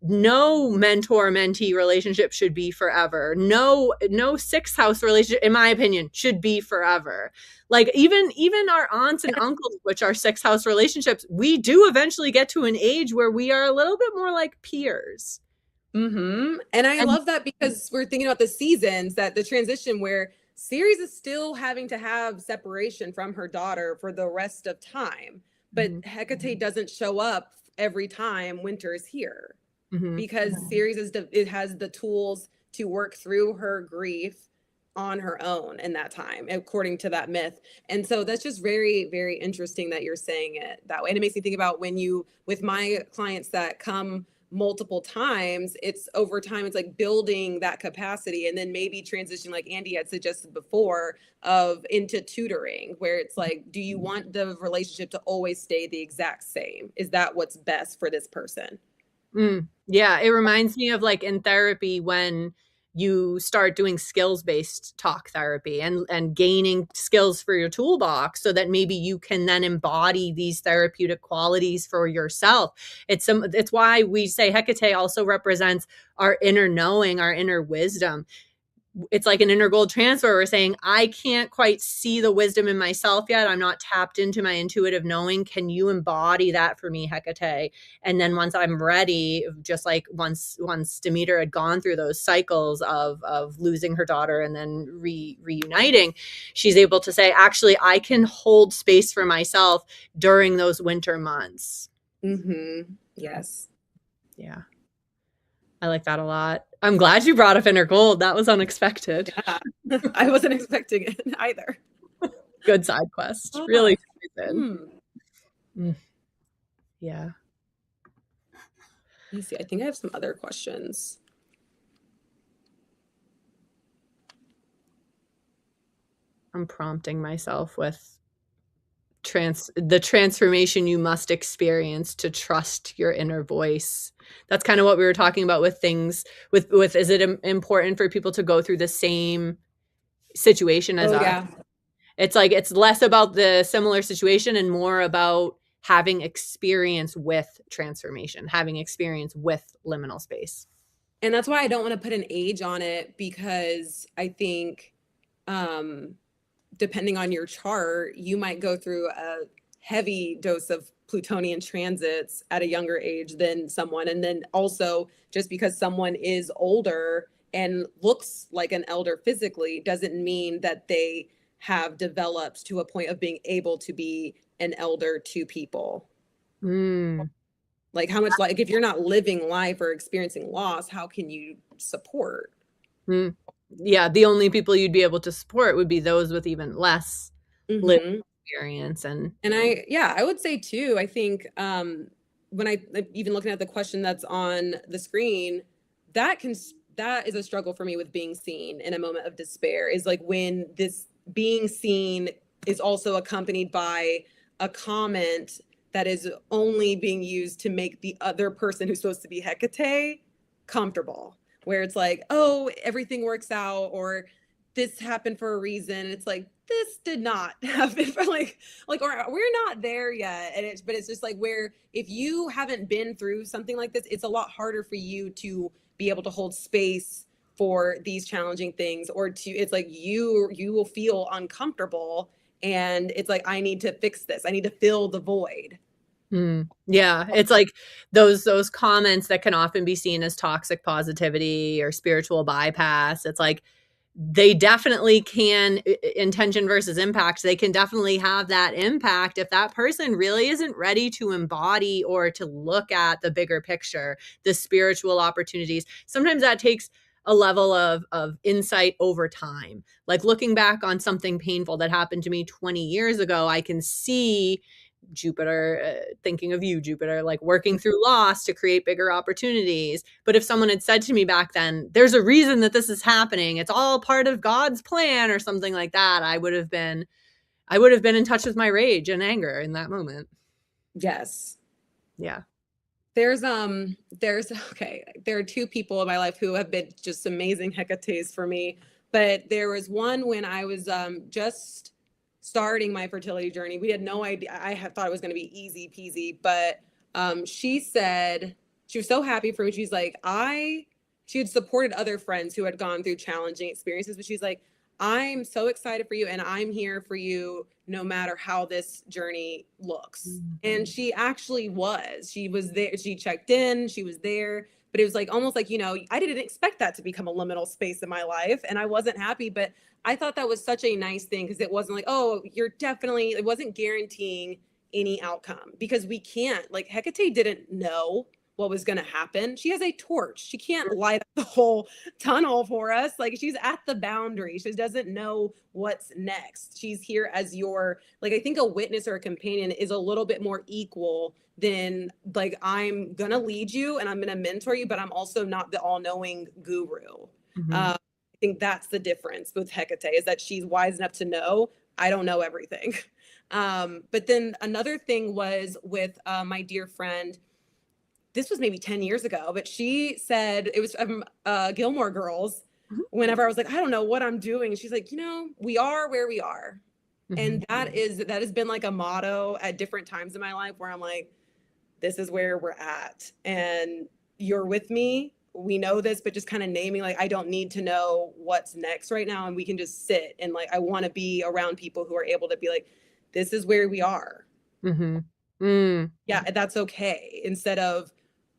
No mentor-mentee relationship should be forever. No sixth house relationship, in my opinion, should be forever. Like even our aunts and uncles, which are sixth house relationships, we do eventually get to an age where we are a little bit more like peers. Mm-hmm. And I love that because we're thinking about the seasons, that the transition where Ceres is still having to have separation from her daughter for the rest of time. But Hecate doesn't show up every time winter is here because Ceres it has the tools to work through her grief on her own in that time, according to that myth. And so that's just very, very interesting that you're saying it that way. And it makes me think about with my clients that come multiple times, it's over time, it's like building that capacity and then maybe transition, like Andy had suggested before, of into tutoring, where it's like, do you want the relationship to always stay the exact same? Is that what's best for this person? Yeah, it reminds me of like in therapy when you start doing skills-based talk therapy and gaining skills for your toolbox so that maybe you can then embody these therapeutic qualities for yourself. It's why we say Hecate also represents our inner knowing, our inner wisdom. It's like an inner gold transfer. We're saying, I can't quite see the wisdom in myself yet. I'm not tapped into my intuitive knowing. Can you embody that for me, Hecate? And then once I'm ready, just like once Demeter had gone through those cycles of losing her daughter and then reuniting, she's able to say, actually, I can hold space for myself during those winter months. Yes. Yeah. I like that a lot. I'm glad you brought up inner gold. That was unexpected. Yeah. I wasn't expecting it either. Good side quest. Really good. Yeah. Let me see. I think I have some other questions. I'm prompting myself with the transformation you must experience to trust your inner voice. That's kind of what we were talking about with things with is it important for people to go through the same situation as us? Yeah. It's like it's less about the similar situation and more about having experience with transformation, having experience with liminal space. And that's why I don't want to put an age on it, because I think depending on your chart, you might go through a heavy dose of Plutonian transits at a younger age than someone. And then also, just because someone is older and looks like an elder physically doesn't mean that they have developed to a point of being able to be an elder to people. Mm. Like how much, like if you're not living life or experiencing loss, how can you support? Mm. Yeah, the only people you'd be able to support would be those with even less lived Hmm. experience. And And I would say too, I think when I like, even looking at the question that's on the screen, that can that is a struggle for me with being seen in a moment of despair, is like when this being seen is also accompanied by a comment that is only being used to make the other person who's supposed to be Hecate comfortable, where it's like, oh, everything works out, or this happened for a reason. And it's like, this did not happen for like, or we're not there yet. And it's, but it's just like, where if you haven't been through something like this, it's a lot harder for you to be able to hold space for these challenging things, or to, it's like you will feel uncomfortable, and it's like, I need to fix this, I need to fill the void. Yeah, it's like those comments that can often be seen as toxic positivity or spiritual bypass. It's like they definitely can, intention versus impact. They can definitely have that impact if that person really isn't ready to embody or to look at the bigger picture, the spiritual opportunities. Sometimes that takes a level of insight over time. Like looking back on something painful that happened to me 20 years ago, I can see Jupiter, thinking of you, Jupiter, like working through loss to create bigger opportunities. But if someone had said to me back then, there's a reason that this is happening, it's all part of God's plan or something like that, I would have been in touch with my rage and anger in that moment. Yes. Yeah. There's okay, there are two people in my life who have been just amazing Hecates for me, but there was one when I was just starting my fertility journey. We had no idea. I had thought it was going to be easy peasy, but she said she was so happy for me. She's like, she had supported other friends who had gone through challenging experiences, but she's like, I'm so excited for you, and I'm here for you no matter how this journey looks. And she actually was. She was there. She checked in. She was there. But it was like almost like, I didn't expect that to become a liminal space in my life. And I wasn't happy. But I thought that was such a nice thing, because it wasn't like, oh, it wasn't guaranteeing any outcome, because we can't, like, Hecate didn't know what was going to happen. She has a torch. She can't light up the whole tunnel for us. Like, she's at the boundary. She doesn't know what's next. She's here as your, like, I think a witness or a companion is a little bit more equal than like, I'm going to lead you and I'm going to mentor you, but I'm also not the all-knowing guru. Mhm. I think that's the difference with Hecate, is that she's wise enough to know I don't know everything. But then another thing was with my dear friend, this was maybe 10 years ago, but she said, it was Gilmore Girls. Mhm. Whenever I was like, I don't know what I'm doing, she's like, we are where we are. Mhm. And that has been like a motto at different times in my life, where I'm like, this is where we're at, and you're with me. We know this, but just kind of naming, like, I don't need to know what's next right now, and we can just sit, and like, I want to be around people who are able to be like, this is where we are. Mhm. Mm. Yeah, that's okay, instead of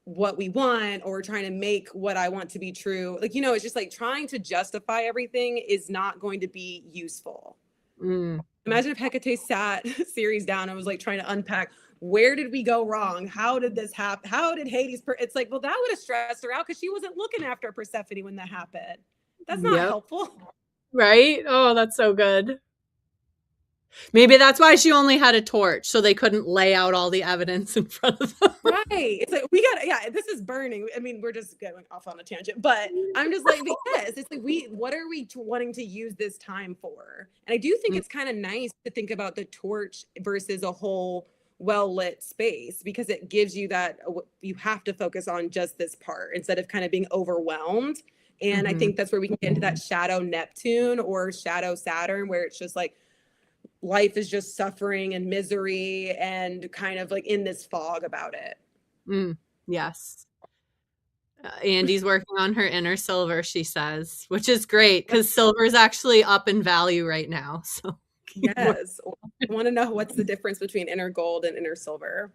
what we want, or trying to make what I want to be true. Like, it's just like trying to justify everything is not going to be useful. Mm. Imagine if Hecate sat Ceres down and was like trying to unpack, where did we go wrong? How did this happen? How did Hades? It's like, well, that would have stressed her out, because she wasn't looking after Persephone when that happened. That's not Yep. helpful. Right? Oh, that's so good. Maybe that's why she only had a torch, so they couldn't lay out all the evidence in front of them. Right. It's like, we got, yeah, this is burning. I mean, we're just going off on a tangent, but I'm just like, yes, it's like, what are we wanting to use this time for? And I do think it's kind of nice to think about the torch versus a whole well lit space, because it gives you that you have to focus on just this part instead of kind of being overwhelmed. And I Mhm. think that's where we can get into that shadow Neptune or shadow Saturn, where it's just like, life is just suffering and misery, and kind of like in this fog about it. Yes. Andy's working on her inner silver, she says, which is great because silver is actually up in value right now. So keep working. Yes. I want to know what's the difference between inner gold and inner silver.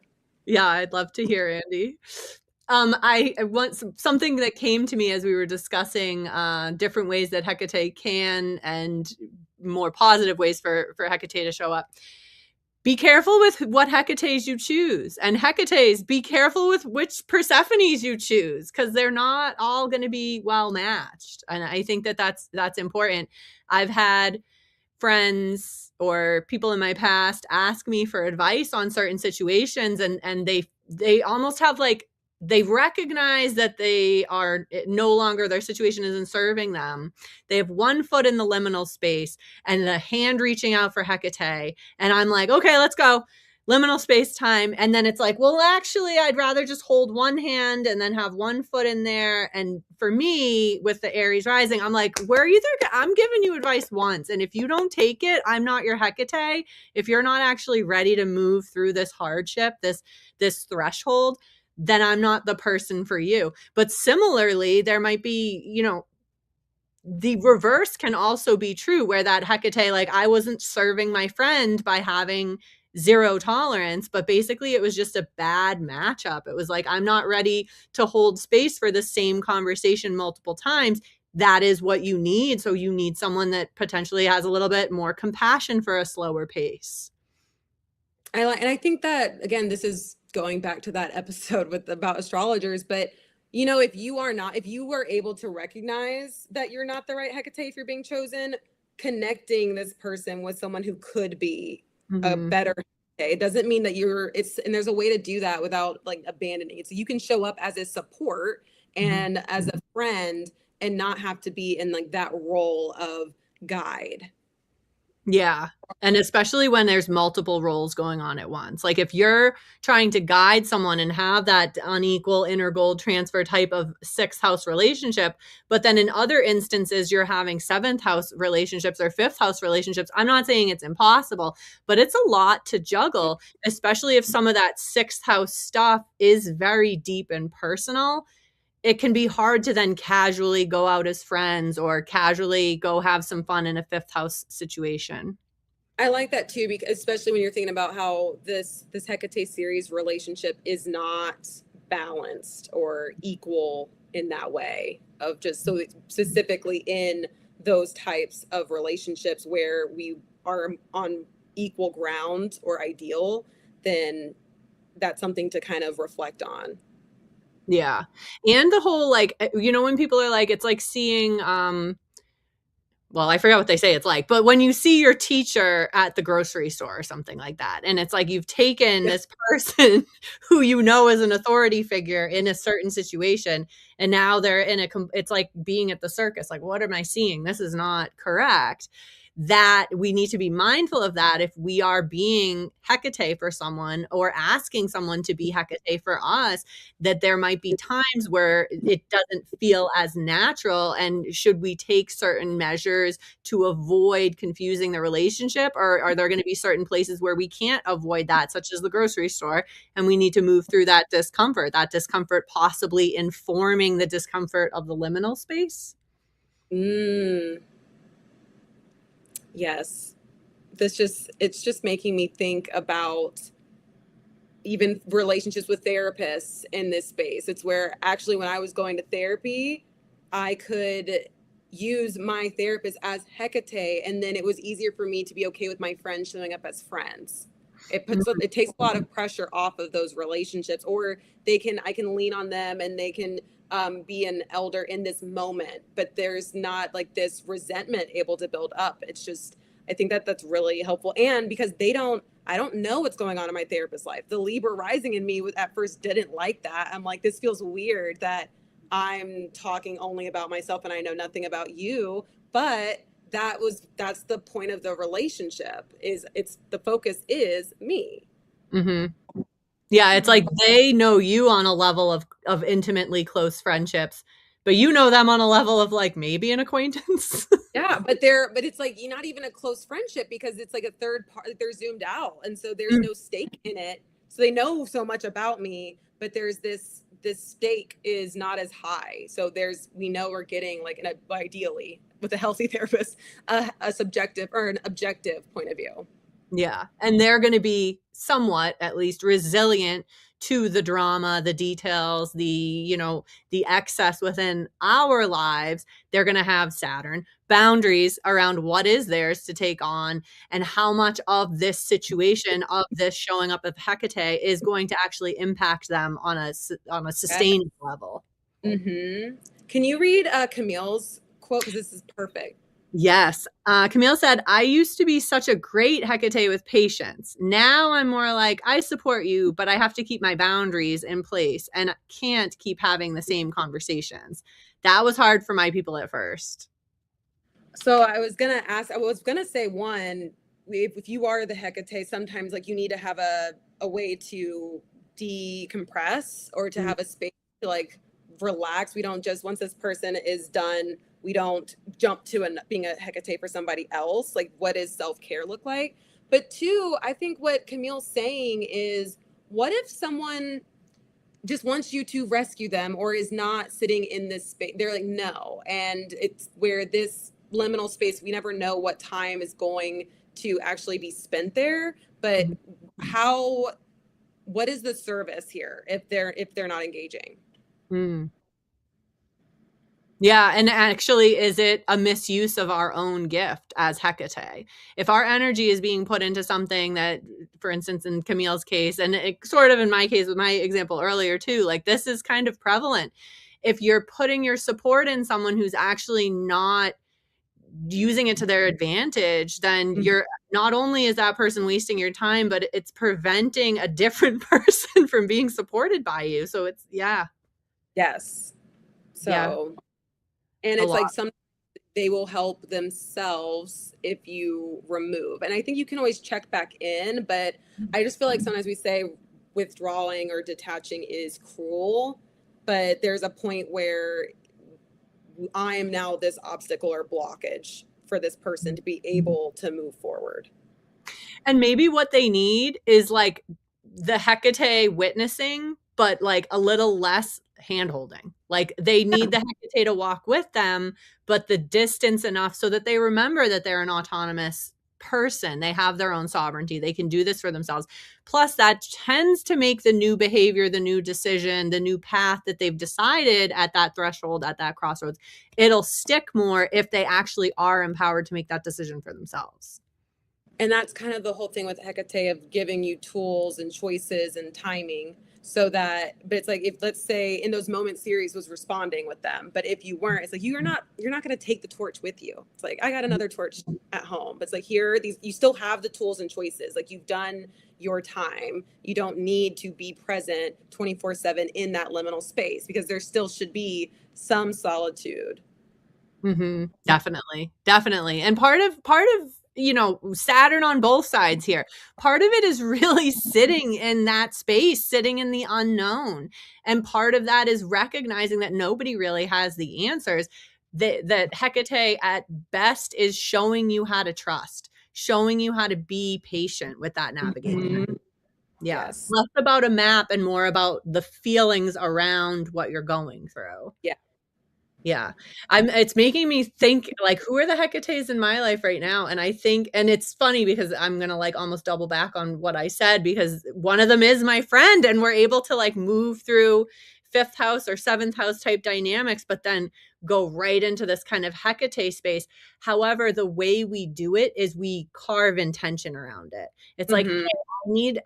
Yeah, I'd love to hear, Andy. I want something that came to me as we were discussing different ways that Hecate can, and more positive ways for Hecate to show up. be careful with what Hecates you choose. And Hecates, be careful with which Persephones you choose, because they're not all going to be well matched. And I think that that's important. I've had friends or people in my past ask me for advice on certain situations, and they almost have like, they recognize that they are no longer, their situation isn't serving them. They have one foot in the liminal space and the hand reaching out for Hecate. And I'm like, okay, let's go. Liminal space time. And then it's like, well, actually, I'd rather just hold one hand and then have one foot in there. And for me, with the Aries rising, I'm like, I'm giving you advice once. And if you don't take it, I'm not your Hecate. If you're not actually ready to move through this hardship, this threshold, then I'm not the person for you. But similarly, there might be, the reverse can also be true, where that Hecate, like, I wasn't serving my friend by having zero tolerance, but basically it was just a bad matchup. It was like, I'm not ready to hold space for the same conversation multiple times. That is what you need. So you need someone that potentially has a little bit more compassion for a slower pace. And I think that, again, this is going back to that episode about astrologers, but if you were able to recognize that you're not the right Hecate if you're being chosen, connecting this person with someone who could be a better Hecate, it doesn't mean that and there's a way to do that without like abandoning it. So you can show up as a support and as a friend and not have to be in like that role of guide. Yeah. And especially when there's multiple roles going on at once. Like if you're trying to guide someone and have that unequal inner gold transfer type of sixth house relationship, but then in other instances, you're having seventh house relationships or fifth house relationships. I'm not saying it's impossible, but it's a lot to juggle, especially if some of that sixth house stuff is very deep and personal. It can be hard to then casually go out as friends or casually go have some fun in a fifth house situation. I like that too, because especially when you're thinking about how this Hecate Ceres relationship is not balanced or equal in that way, of just so specifically in those types of relationships where we are on equal ground or ideal, then that's something to kind of reflect on. Yeah. And the whole, like, when people are like, it's like seeing, well, I forgot what they say it's like, but when you see your teacher at the grocery store or something like that, and it's like you've taken this person who is an authority figure in a certain situation, and now they're it's like being at the circus. Like, what am I seeing? This is not correct. That we need to be mindful of that if we are being Hecate for someone or asking someone to be Hecate for us, that there might be times where it doesn't feel as natural. And should we take certain measures to avoid confusing the relationship? Or are there going to be certain places where we can't avoid that, such as the grocery store, and we need to move through that discomfort possibly informing the discomfort of the liminal space? Yes. It's just making me think about even relationships with therapists in this space. It's where actually when I was going to therapy, I could use my therapist as Hecate, and then it was easier for me to be okay with my friends showing up as friends. It takes a lot of pressure off of those relationships, or I can lean on them and they can be an elder in this moment, but there's not like this resentment able to build up. It's just, I think that that's really helpful. And because I don't know what's going on in my therapist's life. The Libra rising in me at first didn't like that. I'm like, this feels weird that I'm talking only about myself and I know nothing about you. But that's the point of the relationship, the focus is me. Mm-hmm. Yeah, it's like they know you on a level of intimately close friendships, but you know them on a level of like maybe an acquaintance. Yeah, but it's like you're not even a close friendship because it's like a third part. They're zoomed out, and so there's no stake in it. So they know so much about me, but there's this stake is not as high. So we know we're getting like ideally with a healthy therapist a subjective or an objective point of view. Yeah. And they're going to be somewhat, at least, resilient to the drama, the details, the excess within our lives, they're going to have Saturn. Boundaries around what is theirs to take on and how much of this situation, of this showing up of Hecate, is going to actually impact them on a sustained level. Mm-hmm. Can you read Camille's quote? Because this is perfect. Yes. Camille said, I used to be such a great Hecate with patience. Now I'm more like, I support you, but I have to keep my boundaries in place and can't keep having the same conversations. That was hard for my people at first. So I was gonna say one, if you are the Hecate, sometimes like you need to have a way to decompress or to have a space to like relax. We don't just, once this person is done, we don't jump to being a Hecate for somebody else. Like, what does self-care look like? But two, I think what Camille's saying is, what if someone just wants you to rescue them or is not sitting in this space? They're like, no. And it's where this liminal space, we never know what time is going to actually be spent there. But what is the service here if they're not engaging? Mm. Yeah, and actually, is it a misuse of our own gift as Hecate? If our energy is being put into something that, for instance, in Camille's case, and it sort of in my case with my example earlier too, like this is kind of prevalent. If you're putting your support in someone who's actually not using it to their advantage, then you're not only is that person wasting your time, but it's preventing a different person from being supported by you. So it's, yeah. Yes. Yeah. So, and A it's lot. like some they will help themselves if you remove. And I think you can always check back in, but I just feel like sometimes we say withdrawing or detaching is cruel, but there's a point where I am now this obstacle or blockage for this person to be able to move forward. And maybe what they need is like the Hecate witnessing, but like a little less handholding. Like they need the Hecate to walk with them, but the distance enough so that they remember that they're an autonomous person. They have their own sovereignty. They can do this for themselves. Plus, that tends to make the new behavior, the new decision, the new path that they've decided at that threshold, at that crossroads, it'll stick more if they actually are empowered to make that decision for themselves. And that's kind of the whole thing with Hecate of giving you tools and choices and timing so that, but it's like, if let's say in those moments Ceres was responding with them, but if you weren't, it's like, you're not going to take the torch with you. It's like, I got another torch at home, but it's like, here, you still have the tools and choices. Like you've done your time. You don't need to be present 24/7 in that liminal space because there still should be some solitude. Definitely. Definitely. And part of, Saturn on both sides here, part of it is really sitting in that space, sitting in the unknown. And part of that is recognizing that nobody really has the answers. That Hecate at best is showing you how to trust, showing you how to be patient with that navigation. Yeah. Yes. Less about a map and more about the feelings around what you're going through. Yeah. Yeah. It's making me think like, who are the Hecates in my life right now? And I think, and it's funny because I'm going to like almost double back on what I said because one of them is my friend and we're able to like move through fifth house or seventh house type dynamics, but then go right into this kind of Hecate space. However, the way we do it is we carve intention around it. It's like, hey,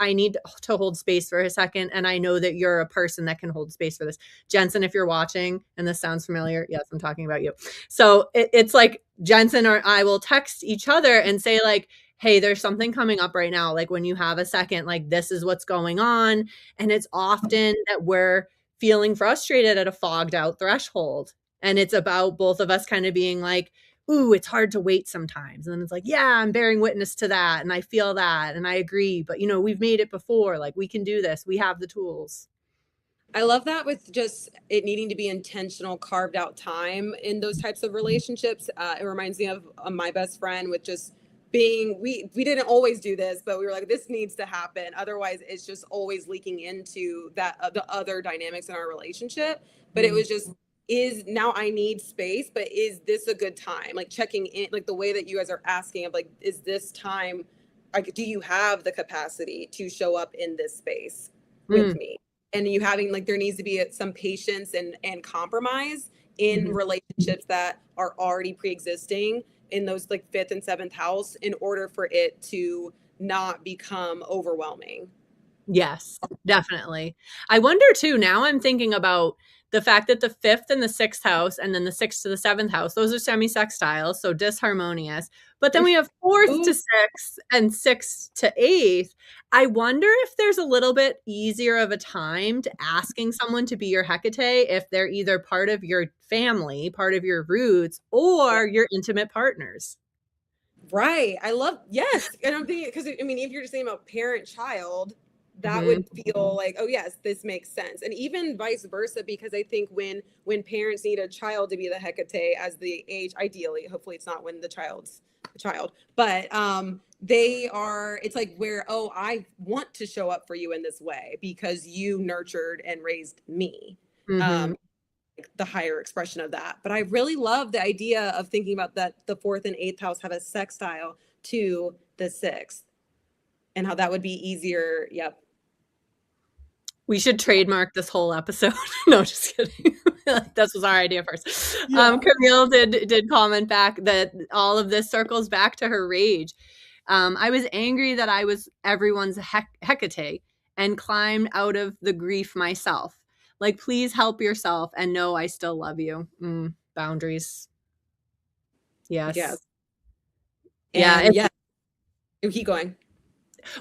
I need to hold space for a second. And I know that you're a person that can hold space for this. Jensen, if you're watching and this sounds familiar, yes, I'm talking about you. So it's like Jensen or I will text each other and say like, hey, there's something coming up right now. Like when you have a second, like this is what's going on. And it's often that we're feeling frustrated at a fogged out threshold. And it's about both of us kind of being like, ooh, it's hard to wait sometimes. And then it's like, yeah, I'm bearing witness to that. And I feel that. And I agree. But, we've made it before. Like, we can do this. We have the tools. I love that with just it needing to be intentional, carved out time in those types of relationships. It reminds me of my best friend with just being, we didn't always do this, but we were like, this needs to happen. Otherwise, it's just always leaking into that the other dynamics in our relationship. But it was just, now I need space, but is this a good time? Like checking in, like the way that you guys are asking of like, is this time, like, do you have the capacity to show up in this space with me? and you having like there needs to be some patience and compromise in Mhm. relationships that are already pre-existing in those like fifth and seventh house in order for it to not become overwhelming. Yes, definitely. I wonder too, now I'm thinking about the fact that the fifth and the sixth house, and then the sixth to the seventh house, those are semi-sextiles, so disharmonious. But then we have fourth Ooh, to sixth and sixth to eighth. I wonder if there's a little bit easier of a time to asking someone to be your Hecate if they're either part of your family, part of your roots, yeah. or your intimate partners. Right. I love, yes. And I'm thinking, because I mean, if you're just saying about parent child, that Mhm. would feel like, oh yes, this makes sense. And even vice versa, because I think when parents need a child to be the Hecate as the age, ideally, hopefully it's not when the child's a child, but they are, it's like where, oh, I want to show up for you in this way because you nurtured and raised me. Mhm. Um, the higher expression of that. But I really love the idea of thinking about that the fourth and eighth house have a sextile to the sixth and how that would be easier. Yep. We should trademark this whole episode. No, just kidding. This was our idea first. Yeah. Camille did comment back that all of this circles back to her rage. I was angry that I was everyone's Hecate and climbed out of the grief myself. Like, please help yourself and know I still love you. Boundaries. Yes. Yes. Yeah. And yeah, keep going.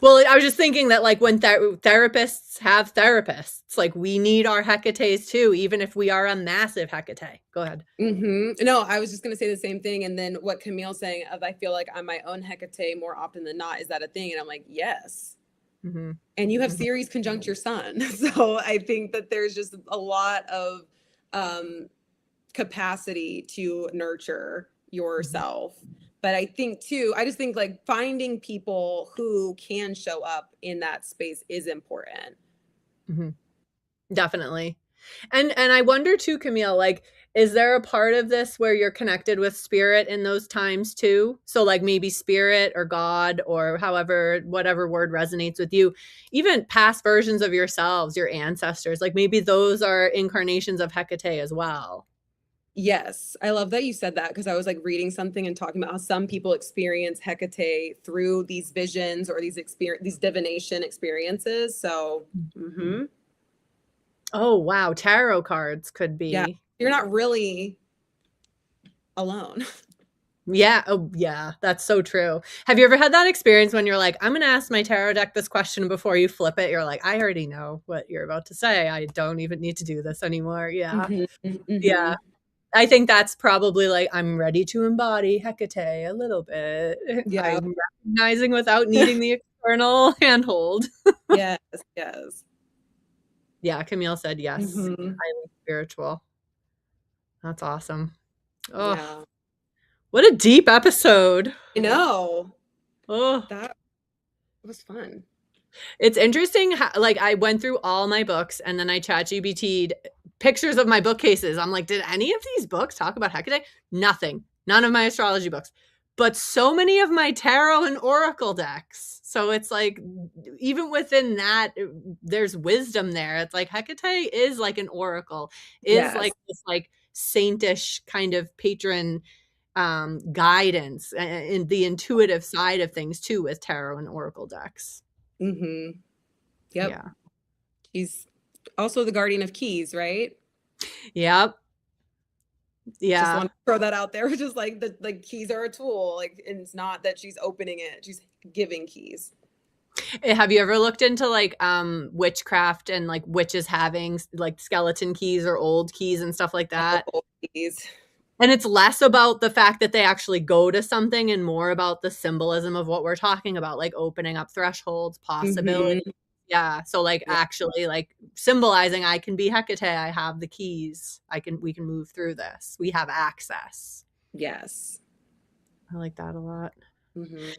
Well, I was just thinking that, like, when therapists have therapists, like, we need our Hecates too, even if we are a massive Hecate. Go ahead. No, I was just going to say the same thing. And then what Camille's saying of I feel like I'm my own Hecate more often than not. Is that a thing? And I'm like, yes. Mhm. And you have Mhm. Ceres conjunct your sun. So I think that there's just a lot of um, capacity to nurture Mhm. yourself. But I think too, I just think like finding people who can show up in that space is important. Mhm. Definitely. And I wonder too, Camille, like, is there a part of this where you're connected with spirit in those times too? So, like, maybe spirit or God or however, whatever word resonates with you, even past versions of yourselves, your ancestors, like maybe those are incarnations of Hecate as well. Yes, I love that you said that because I was like reading something and talking about how some people experience Hecate through these visions or these divination experiences. So, Oh, wow. Tarot cards could yeah, be. you're not really alone. Yeah. Oh, yeah. That's so true. Have you ever had that experience when you're like, I'm going to ask my tarot deck this question before you flip it? You're like, I already know what you're about to say. I don't even need to do this anymore. Yeah. hmm Yeah. hmm I think that's probably like, I'm ready to embody Hecate a little bit. Yeah. I'm recognizing without needing the external handhold. Yes. Yes. Yeah. Camille said yes. hmm Highly spiritual. That's awesome. Oh, Yeah. what a deep episode. I know. Oh, That was fun. it's interesting how, like, I went through all my books and then I chat GBT'd pictures of my bookcases. I'm like, did any of these books talk about Hecate? Nothing. None of my astrology books. But so many of my tarot and oracle decks. So it's like, even within that, there's wisdom there. It's like Hecate is like an oracle, is Yes. like this like saintish kind of patron guidance in the intuitive side of things too with tarot and oracle decks. hmm Yep. Yeah. He's also the guardian of keys, right? Yep. Just Yeah. want to throw that out there. Just like the like keys are a tool. Like, and it's not that she's opening it; she's giving keys. Have you ever looked into like witchcraft and like witches having like skeleton keys or old keys and stuff like that? Oh, keys. And it's less about the fact that they actually go to something and more about the symbolism of what we're talking about, like opening up thresholds, possibilities. hmm Yeah. So like Yeah. actually like symbolizing I can be Hecate, I have the keys. We can move through this. We have access. Yes. I like that a lot. hmm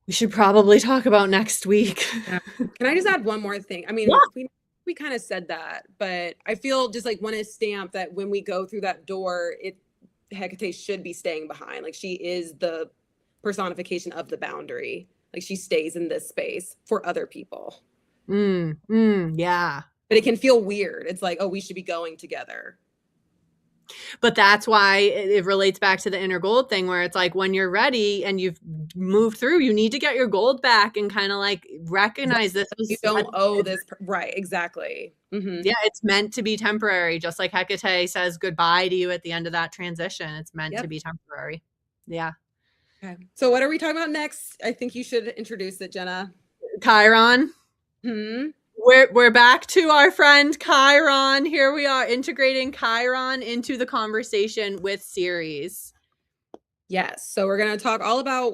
We should probably talk about next week. Yeah. Can I just add one more thing? I Yeah. mean, we kind of said that, but I feel just like want to stamp that when we go through that door, it Hecate should be staying behind. Like she is the personification of the boundary. Like she stays in this space for other people. Yeah. But it can feel weird. It's like, oh, we should be going together. But that's why it relates back to the inner gold thing, where it's like when you're ready and you've moved through, you need to get your gold back and kind of like recognize this You was don't owe this. Right. Exactly. yeah, it's meant to be temporary. Just like Hekate says goodbye to you at the end of that transition. It's meant to be temporary. Yeah. Okay. So what are we talking about next? I think you should introduce it, Jenna. Chiron. Hmm. We're back to our friend Chiron. Here we are integrating Chiron into the conversation with Ceres. Yes. So we're going to talk all about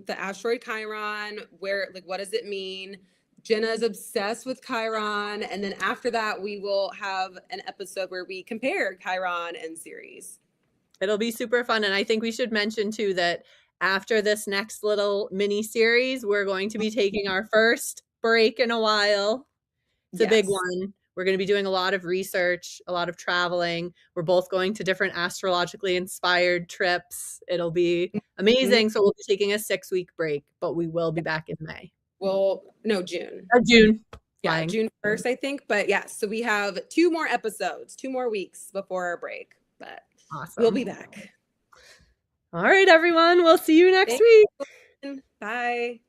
the asteroid Chiron, where, like, what does it mean? Jenna is obsessed with Chiron. And then after that, we will have an episode where we compare Chiron and Ceres. It'll be super fun. And I think we should mention too that after this next little mini series, we're going to be taking our first break in a while. It's a big one. We're going to be doing a lot of research, a lot of traveling. We're both going to different astrologically inspired trips. It'll be amazing. So we'll be taking a 6-week break, but we will be back in May. Well, no, June. June. Yeah, Flying. June 1st, I think. But yes, so we have 2 more episodes, 2 more weeks before our break. But awesome. We'll be back. All right, everyone. We'll see you next week. Bye.